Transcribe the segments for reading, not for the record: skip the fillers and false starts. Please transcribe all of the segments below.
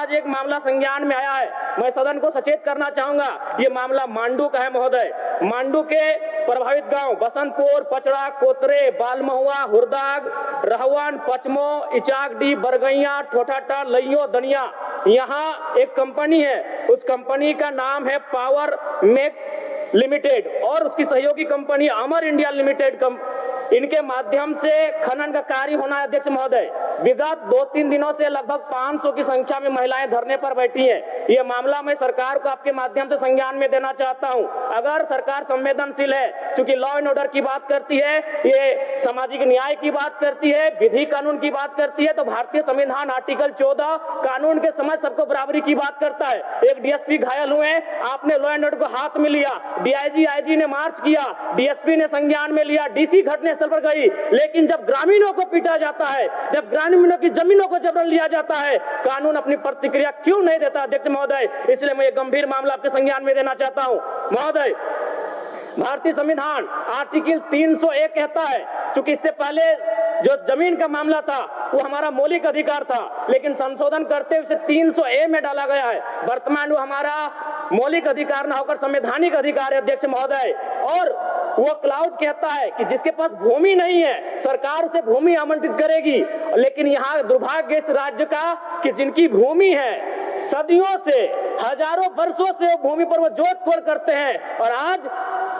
आज एक मामला संज्ञान में आया है, मैं सदन को सचेत करना चाहूंगा। ये मामला मांडू का है महोदय। मांडू के प्रभावित गांव बसंतपुर, पचड़ा, कोतरे, बालमहुआ, हुरदाग, रहवान, पचमो, इचाकडी, बरगैया, ठोठाटा, लइयो, दनिया, यहाँ एक कंपनी है। उस कंपनी का नाम है पावर मेक लिमिटेड और उसकी सहयोगी कंपनी अमर इंडिया लिमिटेड। इनके माध्यम से खनन का कार्य होना है अध्यक्ष महोदय। विगत 2-3 दिनों से लगभग 500 की संख्या में महिलाएं धरने पर बैठी हैं। ये मामला मैं सरकार को आपके माध्यम से संज्ञान में देना चाहता हूं। अगर सरकार संवेदनशील है, क्योंकि लॉ एंड ऑर्डर की बात करती है, ये सामाजिक न्याय की बात करती है, विधि कानून की बात करती है, तो भारतीय संविधान आर्टिकल 14 कानून के समय सबको बराबरी की बात करता है। एक डीएसपी घायल हुए, आपने लॉ एंड ऑर्डर को हाथ में लिया, डीआईजी आईजी ने मार्च किया, डीएसपी ने संज्ञान में लिया, डीसी घटना स्थल पर गई, लेकिन जब ग्रामीणों को पीटा जाता है, जब ग्रामीणों की जमीनों को जबरन लिया जाता है, कानून अपनी प्रतिक्रिया क्यों नहीं देता अध्यक्ष महोदय? इसलिए मैं ये गंभीर मामला आपके संज्ञान में देना चाहता हूं महोदय। भारतीय संविधान आर्टिकल 301 कहता है, क्योंकि इससे पहले जो जमीन का मामला था वो हमारा मौलिक अधिकार था, लेकिन संशोधन करते हुए 300A में डाला गया है। वर्तमान वो हमारा मौलिक अधिकार ना होकर संवैधानिक अधिकार है अध्यक्ष महोदय। और वो क्लाउज कहता है कि जिसके पास भूमि नहीं है सरकार उसे भूमि आवंटित करेगी, लेकिन यहाँ दुर्भाग्य इस राज्य का कि जिनकी भूमि है सदियों से, हजारों वर्षों से वो भूमि पर वो जोत खोड़ करते हैं, और आज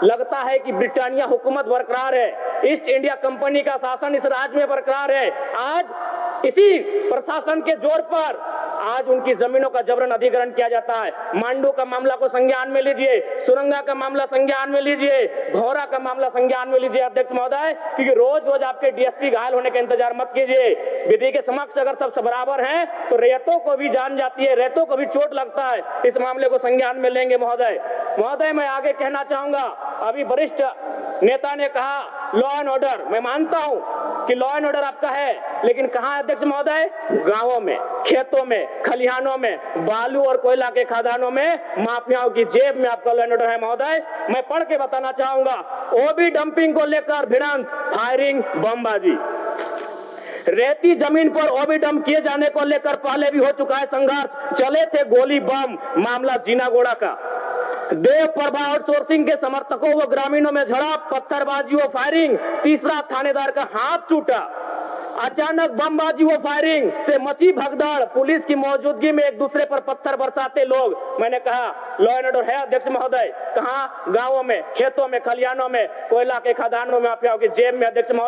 लगता है कि ब्रिटानिया हुकूमत बरकरार है, ईस्ट इंडिया कंपनी का शासन इस राज्य में बरकरार है। आज इसी प्रशासन के जोर पर आज उनकी जमीनों का जबरन अधिग्रहण किया जाता है। मांडू का मामला को संज्ञान में लीजिए, सुरंगा का मामला संज्ञान में लीजिए, घोरा का मामला संज्ञान में लीजिए अध्यक्ष महोदय, क्योंकि रोज रोज आपके डीएसपी घायल होने का इंतजार मत कीजिए। विधि के समक्ष अगर सब बराबर हैं तो रेतों को भी जान जाती है, रेतों को भी चोट लगता है। इस मामले को संज्ञान में लेंगे महोदय। महोदय मैं आगे कहना चाहूंगा, अभी वरिष्ठ नेता ने कहा लॉ एंड ऑर्डर, मैं मानता हूं कि लॉ एंड ऑर्डर आपका है, लेकिन कहां है अध्यक्ष महोदय? गांवों में, खेतों में, खलिहानों में, बालू और कोयला के खदानों में, माफियाओं की जेब में आपका लॉ एंड ऑर्डर है महोदय। मैं पढ़ के बताना चाहूंगा, ओबी डंपिंग को लेकर भिड़ंत, फायरिंग, बमबाजी, रेती जमीन पर ओबी डंप किए जाने को लेकर पहले भी हो चुका है संघर्ष, चले थे गोली बम, मामला जीनागोड़ा का। देव प्रभा आउटसोर्सिंग के समर्थकों व ग्रामीणों में झड़प, पत्थरबाजी व फायरिंग, तीसरा थानेदार का हाथ टूटा। अचानक बमबाजी व फायरिंग से मची भगदड़, पुलिस की मौजूदगी में एक दूसरे पर पत्थर बरसाते लोग। मैंने कहा लॉ एंड ऑर्डर है अध्यक्ष महोदय। कहां? गांवों में, खेतों में, खलिहानों में, कोयला के खदानों में, माफियाओं की जेब में अध्यक्ष महोदय।